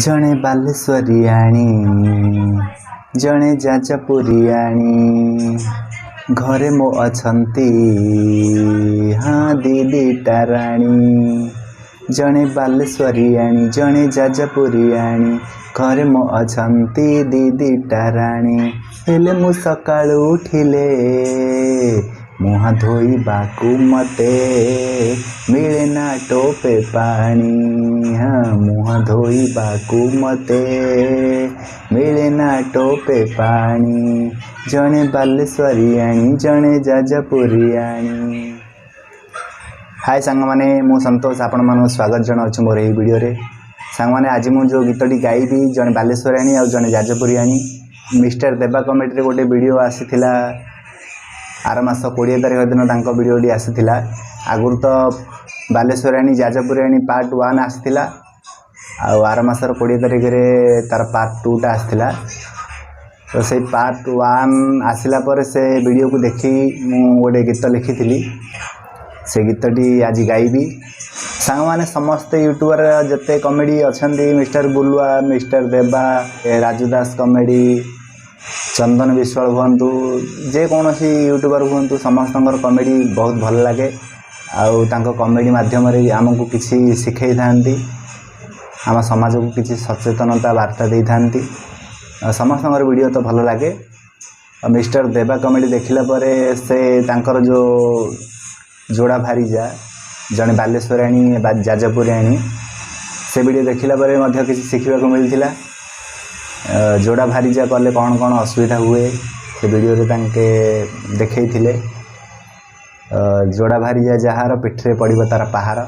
जणे बालेश्वरियाणी जणे जाजपुरियाणी घरे मो अछंती हाँ दीदी टाराणी जणे बालेश्वरियाणी जणे जाजपुरियाणी घरे मो अछंती दीदी टाराणी हेले मु सकाळु उठिले मुहा धोइबाकु मते मिले ना टोपे पानी हाँ मुहा धोइबाकु मते मिले ना टोपे पानी जणे बालेश्वरियाणी जणे जाजपुरियाणी। हाय सांग माने मु संतोष आपण मानक स्वागत जनाऊँ मोर यही वीडियो रे। सांग माने आज मु जो गीतटी गाइबी जणे बालेश्वरियाणी और जणे जाजपुरियाणी मिस्टर देवा कमेटी रे गोटे वीडियो आसीथिला आर मास 20 तारिख दिन तांको वीडियोटी आसीथिला। आगुर तो बालेश्वरियाणी जाजपुरियाणी पार्ट 1 आसीथिला आर मासर 20 तारिख रे तार पार्ट 2 टा आसीथिला। तो से पार्ट 1 आसिला पर से वीडियो को देखी मु गोटे गीत लिखी से गीतटी आज गाइबी। सांग माने समस्त यूट्यूबर जते कॉमेडी अछंती मिस्टर बुलुआ मिस्टर देवा राजूदास कॉमेडी चंदन विश्वाल हुंतु जे कौन सी यूट्यूबर हुंतु समस्त कॉमेडी बहुत भल लगे आउ कॉमेडी माध्यम आमको किसी शिखई थांती आम समाज को किसी सचेतनता वार्ता दे थांती समस्त वीडियो तो भल लगे। मिस्टर देवा कॉमेडी देखला परे से तांकर जो जोड़ा भारीजा जड़े बालेश्वरियाणी जाजपुरियाणी से वीडियो देखला परे मध्य किसी शिखा को मिलता जोड़ा भारीजा कले कौन कौन असुविधा हुए से वीडियो रे तांके देखई थिले। जोड़ा भारीजा जहार पिठरे पड़िबो तार पहाड़।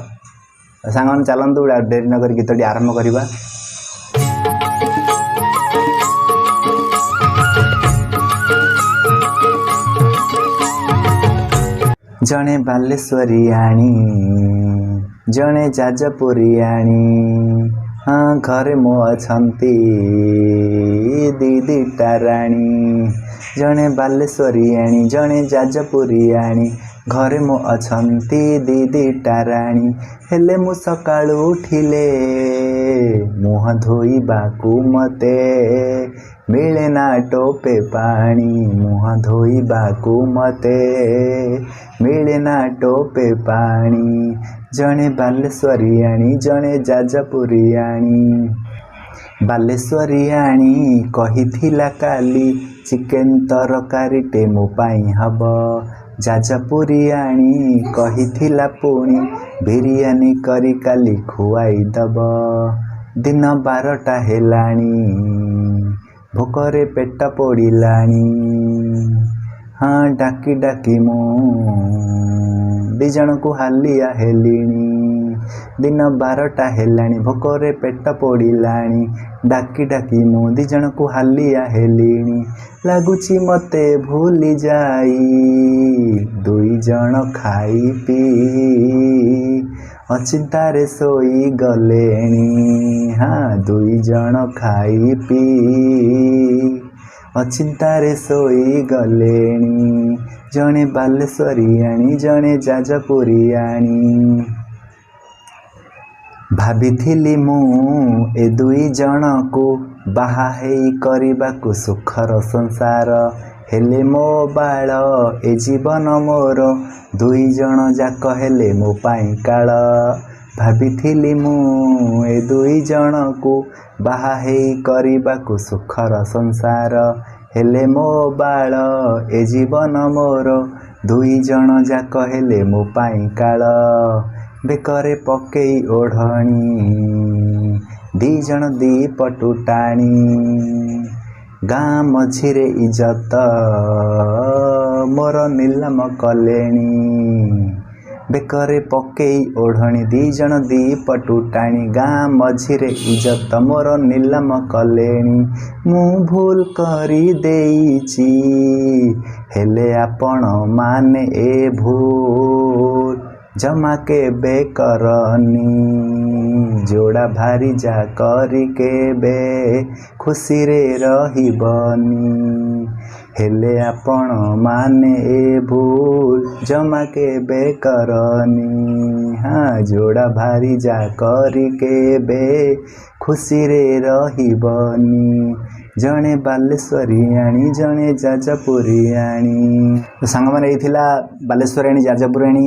सांगन चलंतु डेरी नगर गीतटी आरंभ करिबा। जणे बालेश्वरियाणी जणे जाजपुरियाणी हाँ घरे मो अछंती दीदी टाराणी जणे बालेश्वरियाणी जणे जाजपुरियाणी घरे मो अछंती दीदी टाराणी हेले मु सकाळु उठिले मुह धोइबाकु मते मिले ना टोपे पानी मुह धोइबाकु मते मिले ना टोपे पानी जणे बालेश्वरियाणी जणे जाजपुरियाणी। बालेश्वरियाणी कहिथिला काली चिकेन तरकारी टे मो पाई हब जाजपुरियाणी कहिथिला पुणी बिरियानी करी काली खुआई दब दिन 12टा हेलाणी भोकरे पेट पड़िलाणी हाँ डाकी डाकी मो दिजण को हालिया हेलिणी दिन 12टा हेलाणी भोकरे पेट पड़िलाणी डाकी डाकी मो दिजण को हालिया हेलिणी लगुची मते भूली जाई दुई जण खाई पी अचिंतारे सोई गलेणी हाँ दुई जण खाई पी अचिंतारे सोई गलेणी जणे बालेश्वरियाणी जणे जाजपुरियाणी। भाबिथिली मु ए दुई जण को बाहा हेई करिबाकु सुखर संसार हेले मो बाळ ए जीवन मोर दुई जण जाक हेले मो पाई काळ। भाबिथिली मु ए दुई जण को बाहा हेई करिबाकु सुखर संसार हेले मो बाळ ए जीवन मोर दुई जण जाक हेले मो पाई काळ। बेकरे पकेई ओढ़णी दी जण दी पटु टाणी गाँ मझिरे इज्जत मोर नीलम कलेणी। बेकरे पकेई ओढ़णी दी जण दी पटु टाणी गाँ मझिरे इज्जत मोर नीलम कलेणी। मु भूल करी देइची हेले आपण माने ए भूल जमा केबे करनी जोड़ा भारी जा करी केबे खुशी रे रहिबनी हेले आपण माने ए भूल जमा केबे करनी हाँ जोड़ा भारी जा करी केबे खुशी रे रहिबनी जड़े बालेश्वरियाणी जड़े जाजपुरियाणी। तो सांग मैंने बालेश्वरियाणी जाजपुरियाणी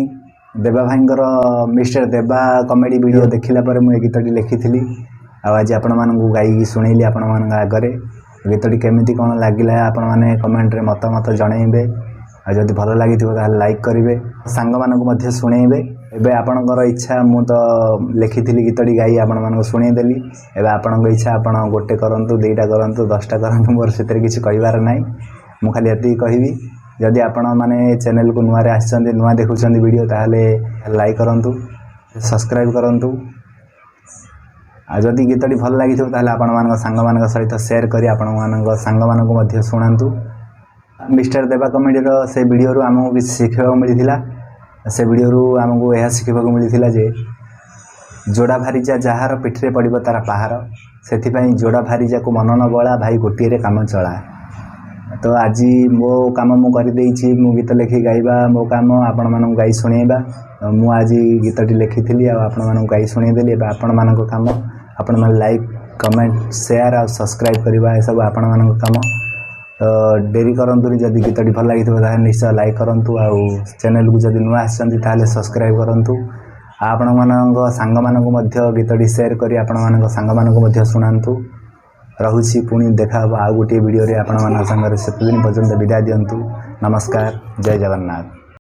देवा भाईंकर मिस्टर देवा कॉमेडी वीडियो देखिला पर मुझे गीतटी लिखी आज आपण मानू गाई शुणेली आपण मान आगे गीतटी केमिति कौन लगिला आपण मैंने कमेंट रे मतामत जनइबे जदि भल लगी लाइक करेंगे सांग मानू शुणेबे एबे आपणकर इच्छा मु तो लिखी गीतटी गाई आपण मानू शुणेदेली एबे आपण इच्छा आपण गोटे करंतु दुईटा करंतु 10टा करंतु मोर से किसी कहबार ना मु खाली ये कहबी जदि आपण माने चैनल को नुआ आसछन्ते नुआ देखुछन्ते वीडियो ताहले लाइक करंतु सब्सक्राइब करंतु जदि गीतटी भल लगी ताहले आपण मान सांग मान सहित शेयर करी आपण मान सांग मान को मध्य सुनांतु। मिस्टर देवा कॉमेडी से वीडियो आमको किसी शिखा मिलता से वीडियो आमको यह शिखा मिलता जे जोड़ा भारीजा जार पिठरे पड़ो तार पहाड़ से जोड़ा भारीजा को मन न बड़ा भाई गोटे काम चला। तो आज मो काम मुझे मु गीत लिखी गाइबा मो काम आपण मानू गाई शुणेबा मु आज गीतटी लिखी आपण मानू गाई शुणेदेली आपण मान काम आपण मैंने लाइक कमेंट शेयर और सब्सक्राइब करवा सब आपण मान काम। तो डेरी करंतु जदि गीतटी भल लगी निश्चय लाइक करूँ आउ चैनल को जब नुआ आसते सब्सक्राइब करूँ आपण मान सांग मानू गीतटी शेयर करी आपण मान सांग मानू शुणातु। रहुछि पुणी देखा आउ गोटे वीडियो रे आपण मान संगे से दिन पर्यंत विदाय दियंतु। नमस्कार जय जगन्नाथ।